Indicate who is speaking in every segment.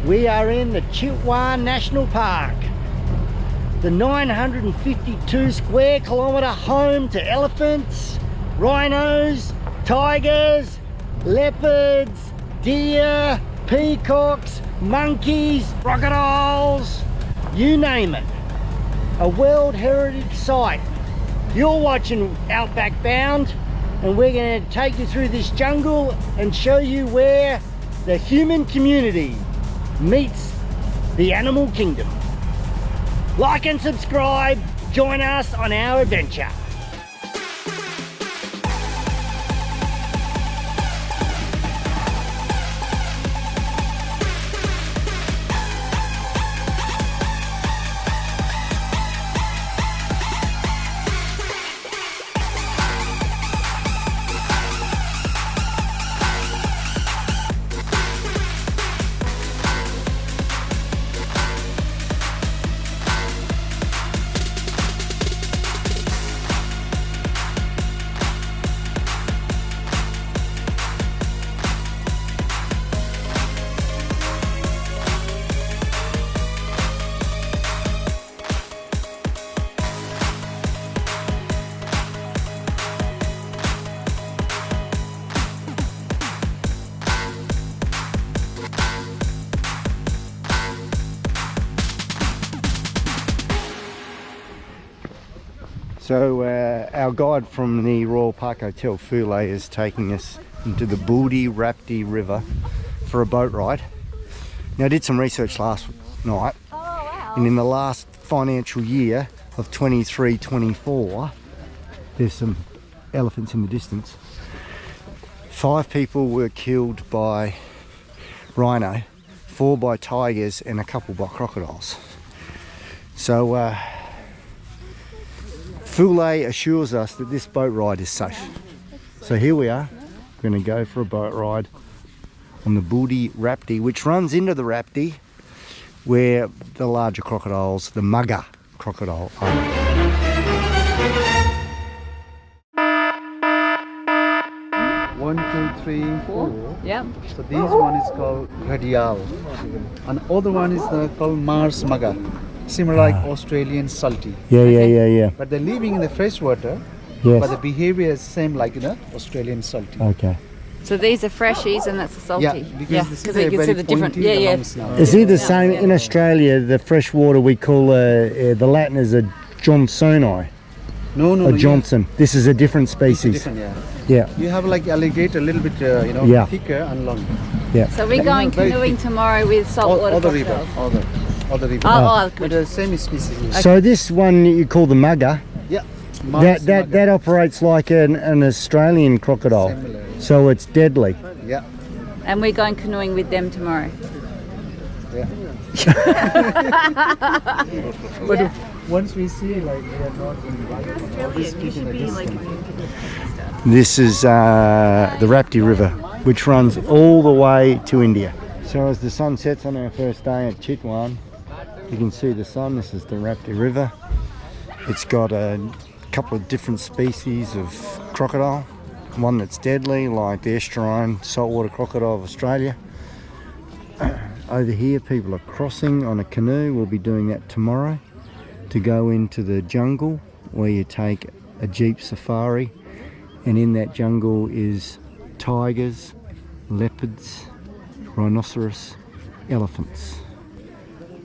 Speaker 1: We are in the Chitwan National Park, the 952 square kilometre home to elephants, rhinos, tigers, leopards, deer, peacocks, monkeys, crocodiles, you name it. A World Heritage Site. You're watching Outback Bound, and we're going to take you through this jungle and show you where the human community meets the animal kingdom. Like and subscribe, join us on our adventure. So our guide from the Royal Park Hotel, Fulay, is taking us into the Budi Rapti River for a boat ride. Now I did some research last night, and in the last financial year of 23-24, there's some elephants in the distance. 5 people were killed by rhino, 4 by tigers, and a couple by crocodiles. So Fulay assures us that this boat ride is safe. So here we are, we're going to go for a boat ride on the Budi Rapti, which runs into the Rapti where the larger crocodiles, the mugger crocodile, are.
Speaker 2: 1, 2, 3, 4.
Speaker 3: Yep.
Speaker 2: So this one is called Crocodile, and other one is called Mars Mugger. Similar like Australian salty.
Speaker 1: Yeah.
Speaker 2: But they're living in the fresh water.
Speaker 1: Yes.
Speaker 2: But the behavior is same like Australian salty.
Speaker 1: Okay.
Speaker 3: So these are freshies and that's a salty.
Speaker 2: Yeah, because this is
Speaker 3: you can
Speaker 2: very
Speaker 3: see the different.
Speaker 2: pointy
Speaker 3: Yeah.
Speaker 2: lungs now.
Speaker 1: Is it the same in Australia? The freshwater we call the Latin is a Johnsoni
Speaker 2: No.
Speaker 1: or Johnson. This is a different species.
Speaker 2: Different, yeah.
Speaker 1: Yeah.
Speaker 2: You have like alligator, a little bit,
Speaker 1: Yeah.
Speaker 2: thicker and longer.
Speaker 1: Yeah.
Speaker 3: So we're going
Speaker 2: very
Speaker 3: canoeing
Speaker 2: thick.
Speaker 3: tomorrow with saltwater
Speaker 2: Other river,
Speaker 3: crocodiles.
Speaker 2: other river.
Speaker 3: Oh,
Speaker 2: But the same species.
Speaker 1: So this one you call the mugger,
Speaker 2: Yeah. Mars Mugger.
Speaker 1: that operates like an Australian crocodile.
Speaker 2: Similar.
Speaker 1: So it's deadly.
Speaker 2: Yeah.
Speaker 3: And we're going canoeing with them tomorrow.
Speaker 2: Yeah. But once we see like we are not in always keeping a distance.
Speaker 1: This is the Rapti River, which runs all the way to India. So as the sun sets on our first day at Chitwan, you can see the sun. This is the Rapti River. It's got a couple of different species of crocodile. One that's deadly, like the estuarine saltwater crocodile of Australia. Over here, people are crossing on a canoe. We'll be doing that tomorrow to go into the jungle where you take a jeep safari, and in that jungle is tigers, leopards, rhinoceros, elephants,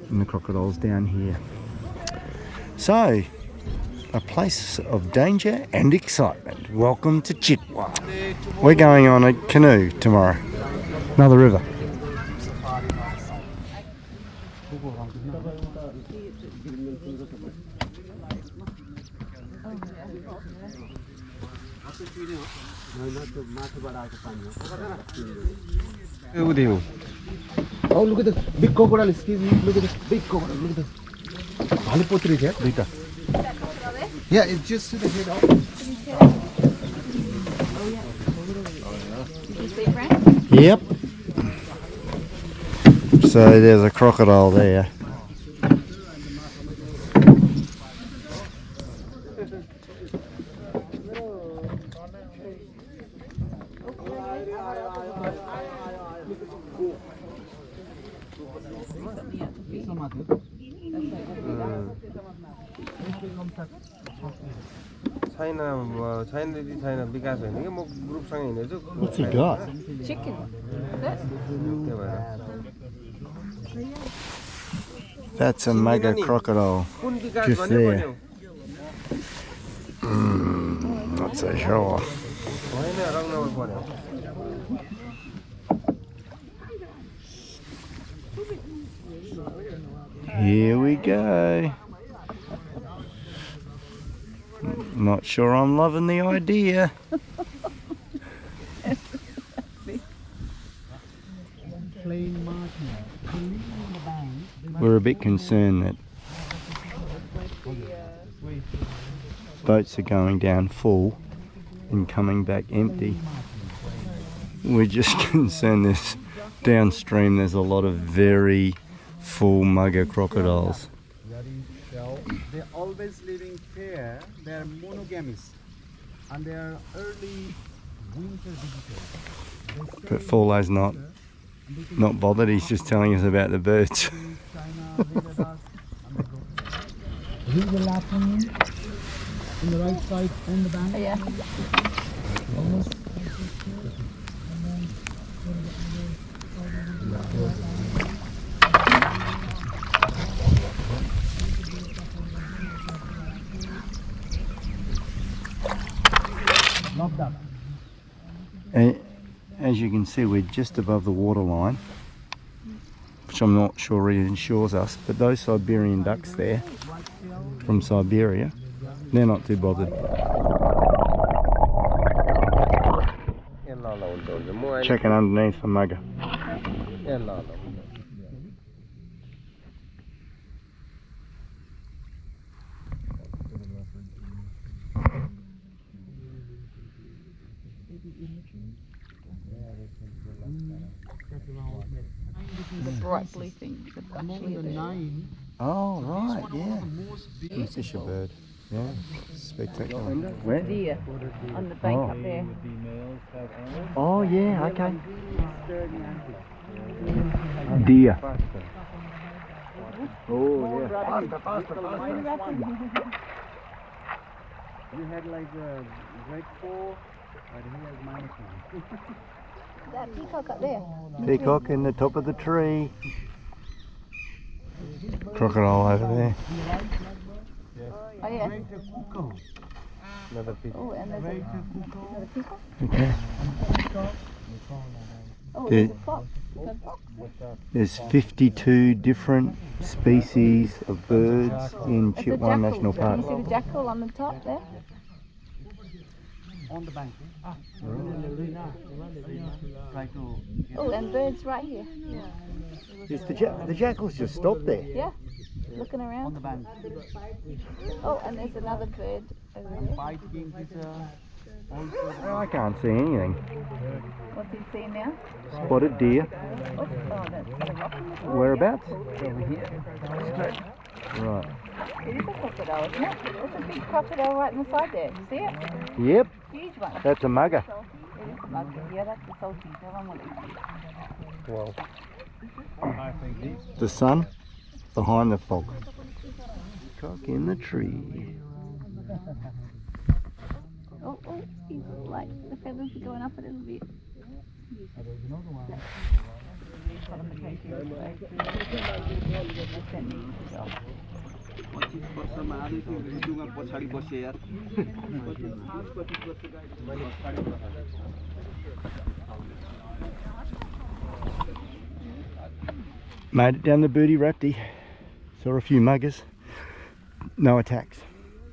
Speaker 1: and the crocodiles down here. So, a place of danger and excitement. Welcome to Chitwan. We're going on a canoe tomorrow. Another river.
Speaker 2: Oh, look at the big crocodile. Excuse me. Look at this big crocodile. Look at the Bhalipotri there. Duita. Yeah, it's just to the head out.
Speaker 3: Did you see, Frank?
Speaker 1: Yep. So there's a crocodile there. What's he got?
Speaker 3: Chicken.
Speaker 1: That's a mega crocodile. Just there. Not so sure. Here we go. Not sure I'm loving the idea. We're a bit concerned that boats are going down full and coming back empty. We're just concerned there's downstream there's a lot of very full mugger crocodiles.
Speaker 2: They're always living pair. They're monogamous, and they are early winter visitors.
Speaker 1: But Faulo's not bothered, he's just telling us about the birds.
Speaker 2: Here's the last one on the right side on the bank.
Speaker 3: Yeah.
Speaker 2: Almost. Locked up.
Speaker 1: And as you can see, we're just above the waterline, which I'm not sure really ensures us, but those Siberian ducks there from Siberia, they're not too bothered. Checking underneath for mugger.
Speaker 3: The bright blue things are actually a bird.
Speaker 1: Oh, right, yeah. Kingfisher bird. Yeah, spectacular. Where?
Speaker 3: Deer on the bank up there.
Speaker 1: Oh, yeah, okay. Deer. Oh, yeah.
Speaker 2: You had like a grade 4, but he has -1.
Speaker 3: That peacock up there.
Speaker 1: Peacock in the top of the tree. Crocodile over there.
Speaker 3: Oh yeah.
Speaker 2: Another piece.
Speaker 3: Oh, and there's another peacock.
Speaker 1: Okay.
Speaker 3: Oh,
Speaker 1: There-
Speaker 3: there's a fox. Is that a fox?
Speaker 1: There's 52 different species of birds in
Speaker 3: It's a
Speaker 1: Chitwan
Speaker 3: jackal.
Speaker 1: National
Speaker 3: Can
Speaker 1: Park.
Speaker 3: you see the jackal on the top there?
Speaker 2: On the bank. Try to get
Speaker 3: Oh, and birds right here.
Speaker 1: Is the jackals just stopped there?
Speaker 3: Yeah, looking
Speaker 2: on
Speaker 3: around.
Speaker 2: the bank.
Speaker 3: Oh, and there's another bird over there.
Speaker 2: White kingfisher. Also,
Speaker 1: I can't see anything.
Speaker 3: What's he seeing now?
Speaker 1: Spotted deer.
Speaker 3: What's, oh, that's got a rock in the top.
Speaker 1: Whereabouts?
Speaker 2: over here.
Speaker 1: Right.
Speaker 3: It is a crocodile, isn't it? There's a big crocodile right in the side there. You see it?
Speaker 1: Yep,
Speaker 3: Huge one.
Speaker 1: that's a mugger.
Speaker 3: Salty. It is a mugger. Yeah, that's the salty. That one will eat you.
Speaker 1: Well, the sun behind the fog. Cock in the tree.
Speaker 3: Oh, he's like, the feathers are going up a little bit.
Speaker 1: Made it down the Booty Rapti. Saw a few muggers. No attacks.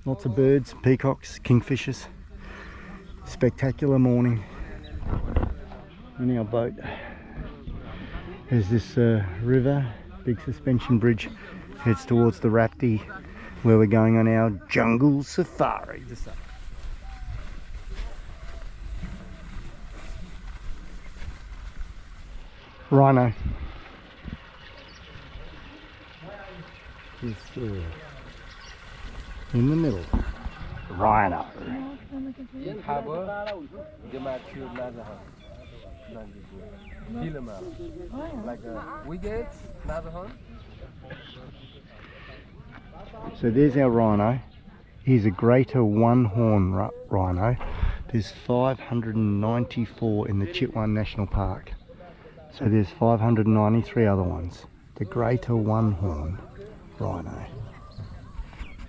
Speaker 1: Lots of birds, peacocks, kingfishers. Spectacular morning in our boat. There's this river, big suspension bridge, heads towards the Rapti where we're going on our jungle safari. Rhino. He's in the middle. Rhino. So there's our rhino. He's a greater one-horn rhino. There's 594 in the Chitwan National Park. So there's 593 other ones. The greater one-horn rhino.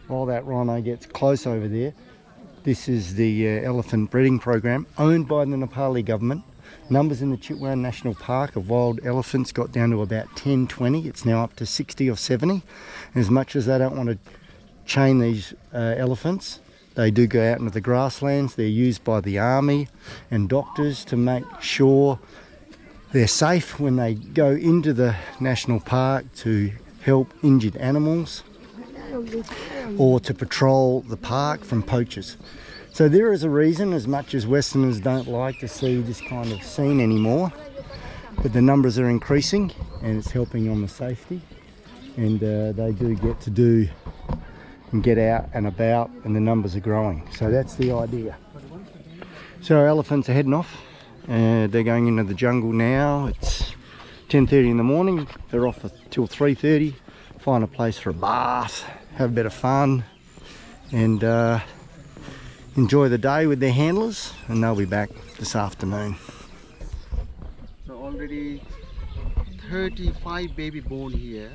Speaker 1: While that rhino gets close over there, this is the elephant breeding program owned by the Nepali government. Numbers in the Chitwan National Park of wild elephants got down to about 10, 20. It's now up to 60 or 70. And as much as they don't want to chain these elephants, they do go out into the grasslands. They're used by the army and doctors to make sure they're safe when they go into the national park to help injured animals or to patrol the park from poachers. So there is a reason, as much as Westerners don't like to see this kind of scene anymore, but the numbers are increasing and it's helping on the safety, and they do get to do and get out and about, and the numbers are growing. So that's the idea. So our elephants are heading off. They're going into the jungle now. It's 10:30 in the morning. They're off till 3:30. Find a place for a bath, have a bit of fun, and enjoy the day with their handlers, and they'll be back this afternoon.
Speaker 2: So already 35 baby born here,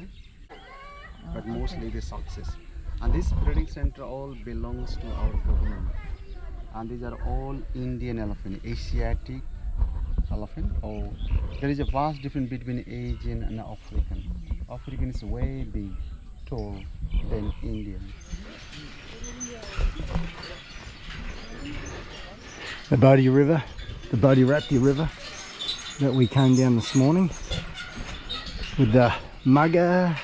Speaker 2: but mostly the success. And this breeding center all belongs to our government. And these are all Indian elephant, Asiatic elephant. Oh, there is a vast difference between Asian and African. African is way big, tall than Indian.
Speaker 1: The Bodhi River, the Bodhi River that we came down this morning with the mugger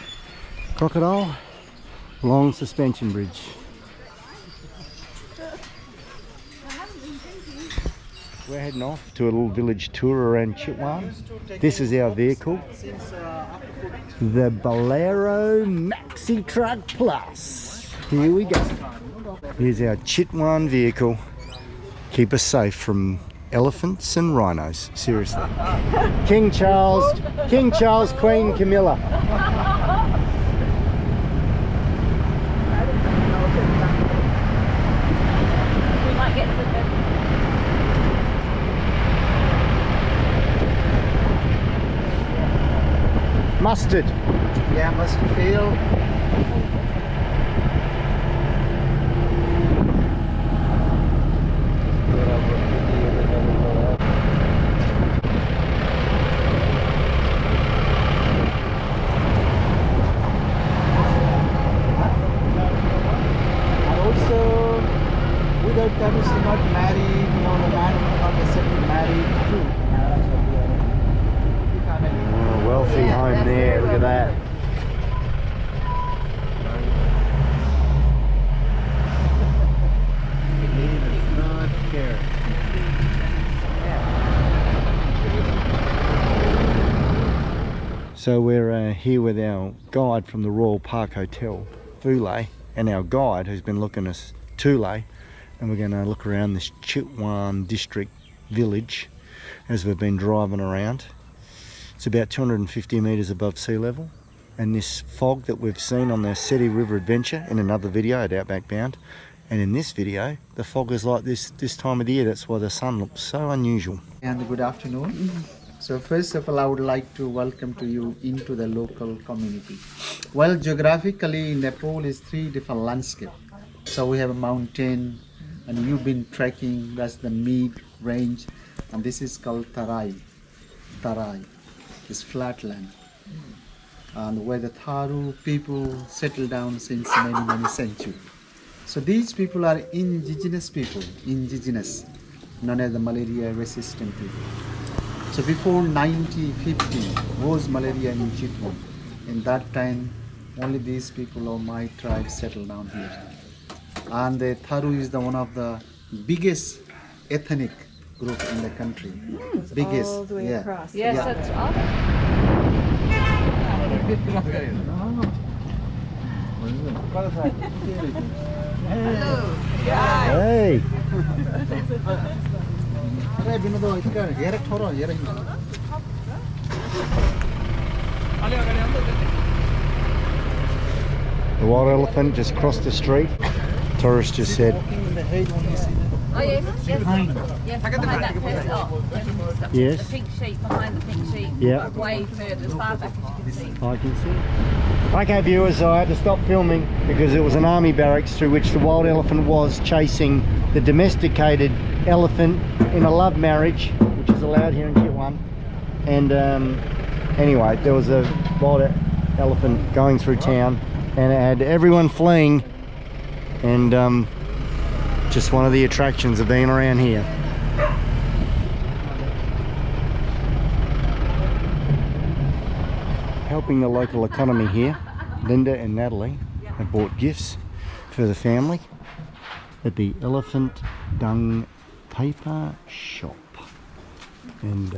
Speaker 1: crocodile, long suspension bridge. We're heading off to a little village tour around Chitwan. This is our vehicle, the Bolero Maxi Truck Plus. Here we go. Here's our Chitwan vehicle. Keep us safe from elephants and rhinos, seriously. King Charles, Queen Camilla.
Speaker 3: We might get some.
Speaker 1: Mustard.
Speaker 2: Yeah, mustard field. That is not married, the man is not accepted married too.
Speaker 1: Oh, wealthy home there, look at that.
Speaker 2: Not care.
Speaker 1: So we're here with our guide from the Royal Park Hotel, Fule, and our guide who's been looking us Tule. And we're going to look around this Chitwan district village as we've been driving around. It's about 250 metres above sea level, and this fog that we've seen on the Seti River Adventure in another video at Outback Bound, and in this video the fog is like this time of the year. That's why the sun looks so unusual.
Speaker 2: And good afternoon. So first of all, I would like to welcome to you into the local community. Well, geographically Nepal is 3 different landscapes. So we have a mountain, and you've been trekking, that's the mid-range, and this is called Tarai. Tarai is flat land, and where the Tharu people settled down since many centuries. So these people are indigenous people, known as the malaria resistant people. So before 1950 was malaria in Chitwan. In that time, only these people of my tribe settled down here. And the Tharu is one of the biggest ethnic group in the country. Biggest.
Speaker 3: All the way across.
Speaker 2: Yeah.
Speaker 3: Yes, that's all. Hello.
Speaker 1: Hey! The wild elephant just crossed the street. Tourist just said,
Speaker 3: Oh yes, yes, yes, behind that person. Oh,
Speaker 1: yes.
Speaker 3: The pink sheep, behind the pink sheep.
Speaker 1: Yeah.
Speaker 3: Way further, as far back as you can see.
Speaker 1: I can see. Okay viewers, I had to stop filming because it was an army barracks through which the wild elephant was chasing the domesticated elephant in a love marriage, which is allowed here in Chitwan. And anyway, there was a wild elephant going through town and it had everyone fleeing, and just one of the attractions of being around here. Helping the local economy here, Linda and Natalie have bought gifts for the family at the Elephant Dung Paper Shop. And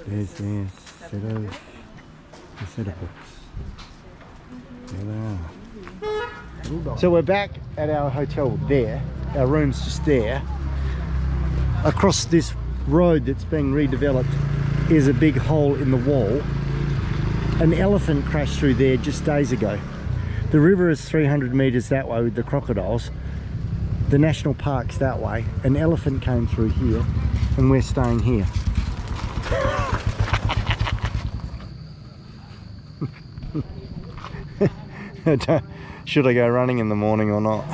Speaker 1: there's their set of books. There they are. So we're back at our hotel there. Our room's just there. Across this road that's being redeveloped is a big hole in the wall. An elephant crashed through there just days ago. The river is 300 meters that way with the crocodiles. The national park's that way. An elephant came through here and we're staying here. Should I go running in the morning or not?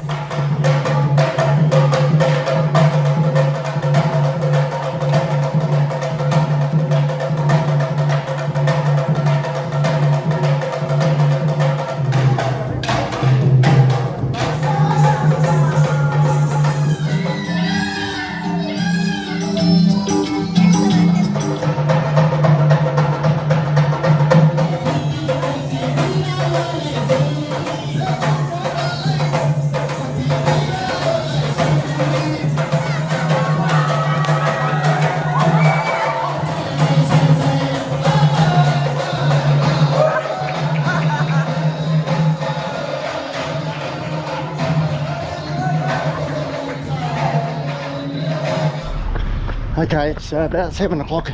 Speaker 1: Okay, it's about 7 o'clock.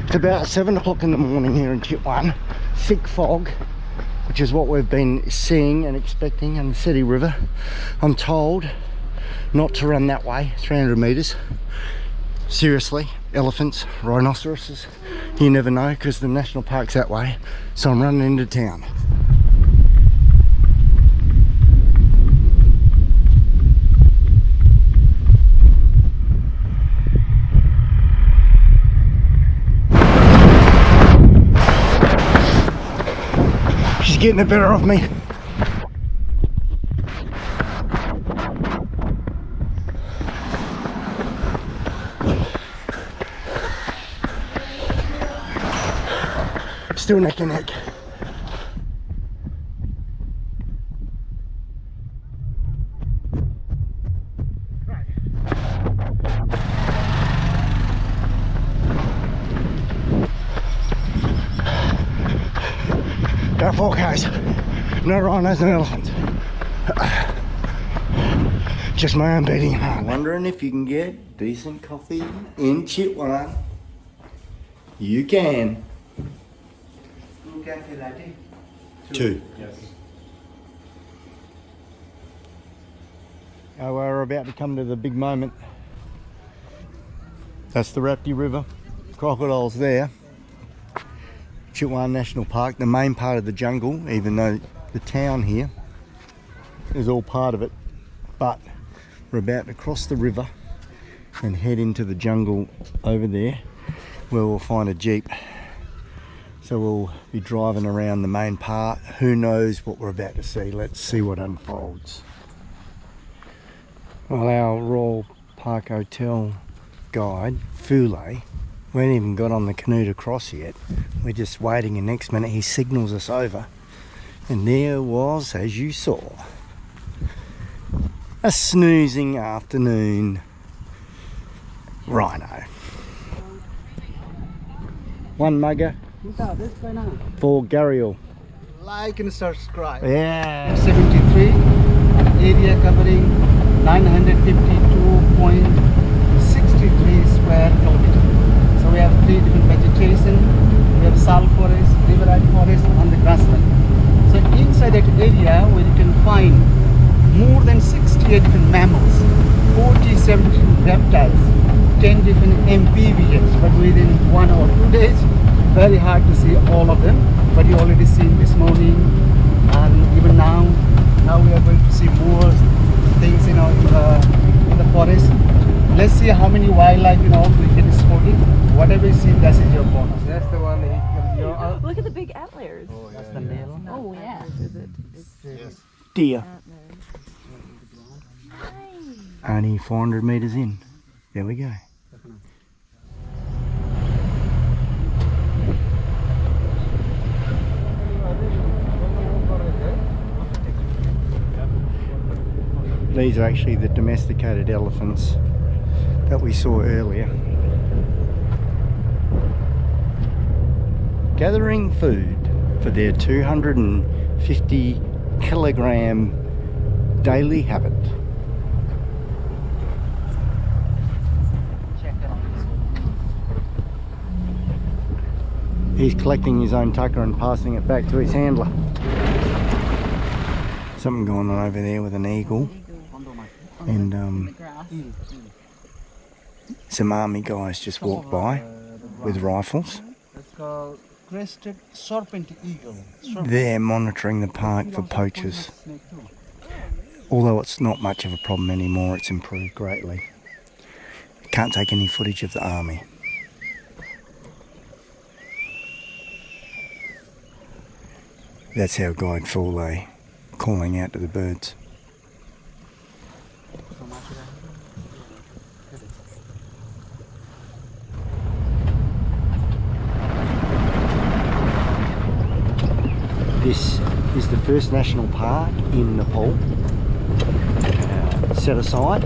Speaker 1: It's about 7 o'clock in the morning here in Chitwan. Thick fog, which is what we've been seeing and expecting in the City River. I'm told not to run that way, 300 meters. Seriously, elephants, rhinoceroses, you never know because the national park's that way. So I'm running into town. She's getting the better of me. Still neck and neck. About 4 k's. No rhinos and elephants. Just my own beating heart. Wondering if you can get decent coffee in Chitwan. You can. 2. Yes. We're about to come to the big moment. That's the Rapti River. Crocodiles there. Chitwan National Park, the main part of the jungle, even though the town here is all part of it. But we're about to cross the river and head into the jungle over there where we'll find a jeep. So we'll be driving around the main part. Who knows what we're about to see? Let's see what unfolds. Well, our Royal Park Hotel guide, Fule, we haven't even got on the canoe to cross yet. We're just waiting, and next minute he signals us over. And there was, as you saw, a snoozing afternoon rhino. 1 mugger for Gariel.
Speaker 2: Like and subscribe.
Speaker 1: Yeah.
Speaker 2: 73, area covering 952.63 square kilometers. have three different vegetation. We have salt forest, riverine forest, and the grassland. So inside that area where you can find more than 68 different mammals, 47 different reptiles, 10 different amphibians, but within 1 or 2 days, very hard to see all of them. But you already seen this morning, and even now we are going to see more things, you know, in the forest. Let's see how many wildlife, you know, we can spot it. Whatever you see, that is your bonus.
Speaker 4: That's the one
Speaker 3: Look at the big antlers.
Speaker 2: That's the nail.
Speaker 3: Oh, yeah. Is it?
Speaker 4: Yes.
Speaker 1: Deer.
Speaker 3: Nice.
Speaker 1: Only 400 metres in. There we go. These are actually the domesticated elephants that we saw earlier. Gathering food for their 250 kilogram daily habit. He's collecting his own tucker and passing it back to his handler. Something going on over there with an eagle. And some army guys just walked by with rifles.
Speaker 2: It's called crested serpent eagle.
Speaker 1: They're monitoring the park for poachers. Although it's not much of a problem anymore, it's improved greatly. Can't take any footage of the army. That's how guide fool they calling out to the birds. This is the first national park in Nepal, set aside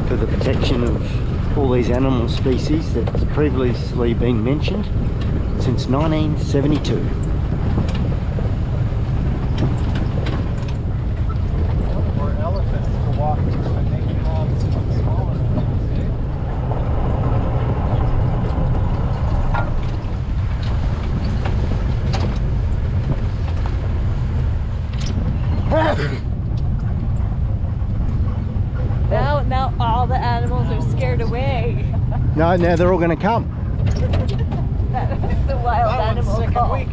Speaker 1: for the protection of all these animal species that's previously been mentioned since 1972.
Speaker 4: For elephants to walk to, and they can all smaller ones, eh?
Speaker 3: Now all the animals are scared away.
Speaker 1: No, now they're all going to come.
Speaker 3: That's the wild animal call.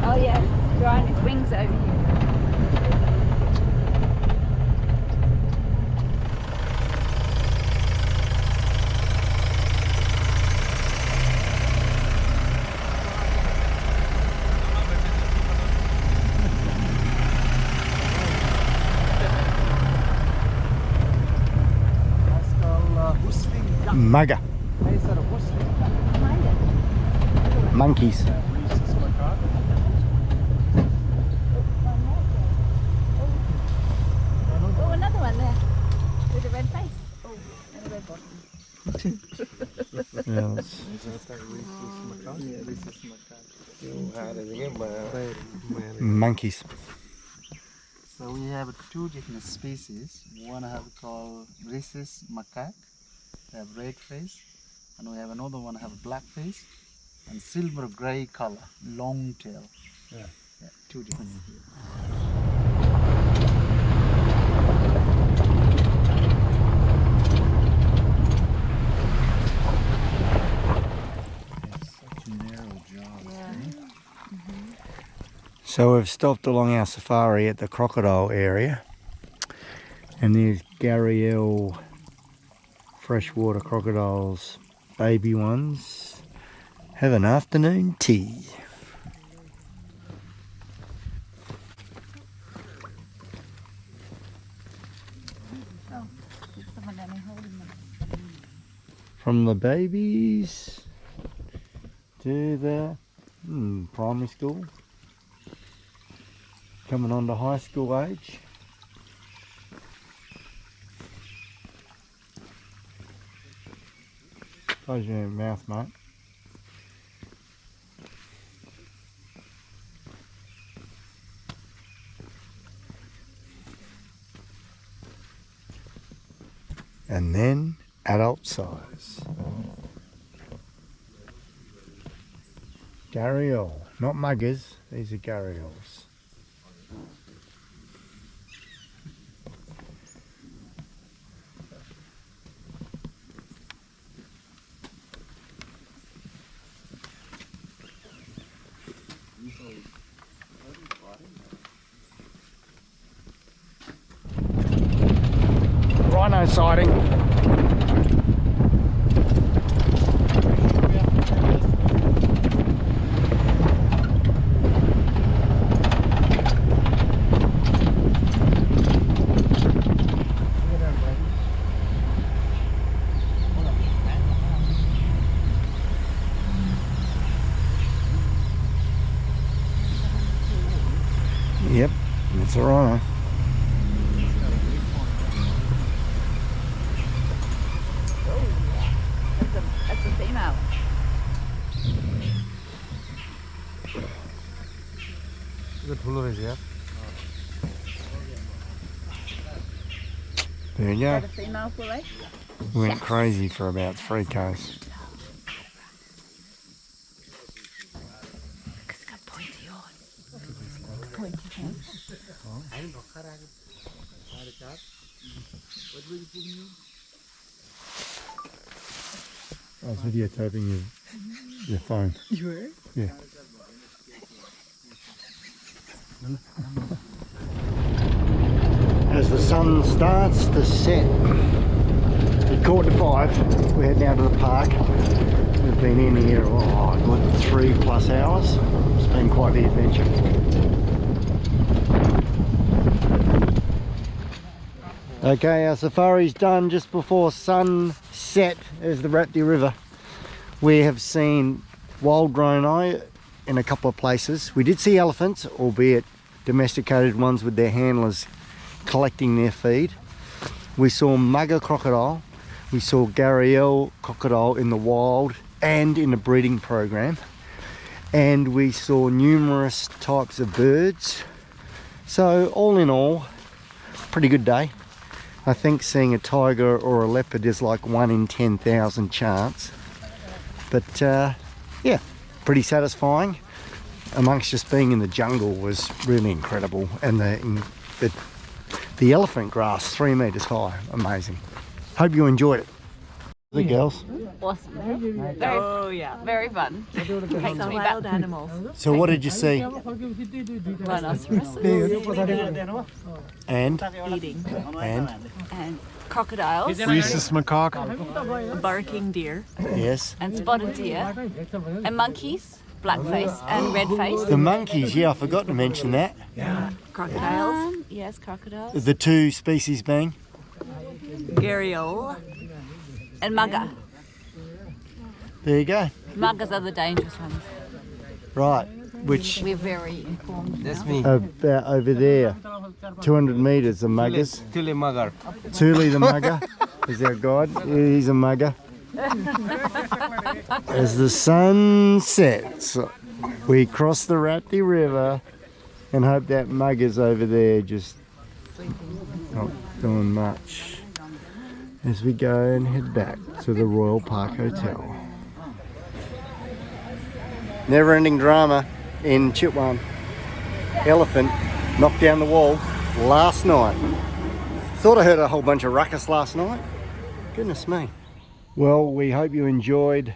Speaker 3: Oh yeah, drawing its wings over here.
Speaker 2: That's called whistling duck.
Speaker 1: Mugger.
Speaker 2: These are whistling duck.
Speaker 1: Monkeys.
Speaker 3: Oh, another one there with a red face. Oh, and a red bottom.
Speaker 1: Yeah, that's- monkeys.
Speaker 2: So we have two different species. One I have called rhesus macaque. They have red face, and we have another one have black face and silver gray color, long tail. Yeah, two different. Such narrow jaws.
Speaker 1: So we've stopped along our safari at the crocodile area, and there's Gharial freshwater crocodiles, baby ones. Have an afternoon tea.
Speaker 3: Oh, there's someone down there holding them.
Speaker 1: From the babies to the primary school, coming on to high school age. Close your mouth, mate. And then adult size. Gharial, not muggers, these are gharials. Rhino sighting. Yep, it's a rhino.
Speaker 3: That's a female.
Speaker 1: There you go.
Speaker 3: Is that a female fillet?
Speaker 1: We went crazy for about 3 k's.
Speaker 3: It's got pointy on. Pointy head.
Speaker 1: I was videotaping your phone.
Speaker 3: You were?
Speaker 1: Yeah. As the sun starts to set, at 4:45, we're heading out to the park. We've been in here, a good 3+ hours. It's been quite the adventure. Okay, our safari's done just before sunset. There's the Rapti River. We have seen wild rhino in a couple of places. We did see elephants, albeit domesticated ones with their handlers collecting their feed. We saw mugger crocodile. We saw gharial crocodile in the wild and in a breeding program. And we saw numerous types of birds. So all in all, pretty good day. I think seeing a tiger or a leopard is like 1 in 10,000 chance. But yeah, pretty satisfying. Amongst just being in the jungle was really incredible. And the elephant grass, 3 meters high, amazing. Hope you enjoyed it. The girls.
Speaker 3: Awesome. Very fun. Takes me back.
Speaker 5: Animals.
Speaker 1: So what did you see?
Speaker 3: Rhinoceros
Speaker 1: And?
Speaker 5: Eating.
Speaker 3: and crocodiles
Speaker 4: Rhesus macaque.
Speaker 5: Barking deer.
Speaker 1: Yes.
Speaker 3: and spotted deer and monkeys, blackface and redface.
Speaker 1: The monkeys, yeah, I forgot to mention that.
Speaker 5: Crocodiles.
Speaker 3: Yes, crocodiles
Speaker 1: The 2 species being?
Speaker 5: Gharial.
Speaker 3: and mugger.
Speaker 1: There you go.
Speaker 3: Muggers are the dangerous ones.
Speaker 1: Right, which
Speaker 3: We're very informed now.
Speaker 1: about over there, 200 meters, the muggers.
Speaker 6: Tule mugger.
Speaker 1: Thule the mugger is our guide. He's a mugger. As the sun sets, we cross the Rapti River and hope that mugger's over there just not doing much as we go and head back to the Royal Park Hotel. Never-ending drama in Chitwan. Elephant knocked down the wall last night. Thought I heard a whole bunch of ruckus last night. Goodness me. Well, we hope you enjoyed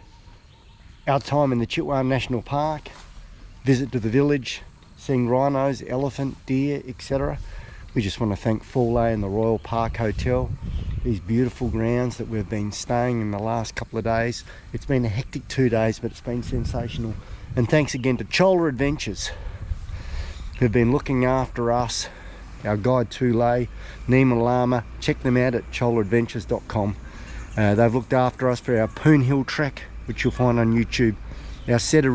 Speaker 1: our time in the Chitwan National Park. Visit to the village, seeing rhinos, elephant, deer, etc. We just want to thank Fule and the Royal Park Hotel. These beautiful grounds that we've been staying in the last couple of days. It's been a hectic 2 days, but it's been sensational. And thanks again to Chola Adventures, who've been looking after us our guide Tulay, Nima Lama. Check them out at cholaadventures.com. They've looked after us for our Poon Hill trek, which you'll find on YouTube, our Seti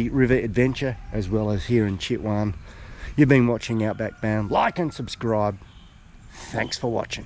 Speaker 1: River adventure, as well as here in Chitwan. You've been watching Outback Bound. Like and subscribe. Thanks for watching.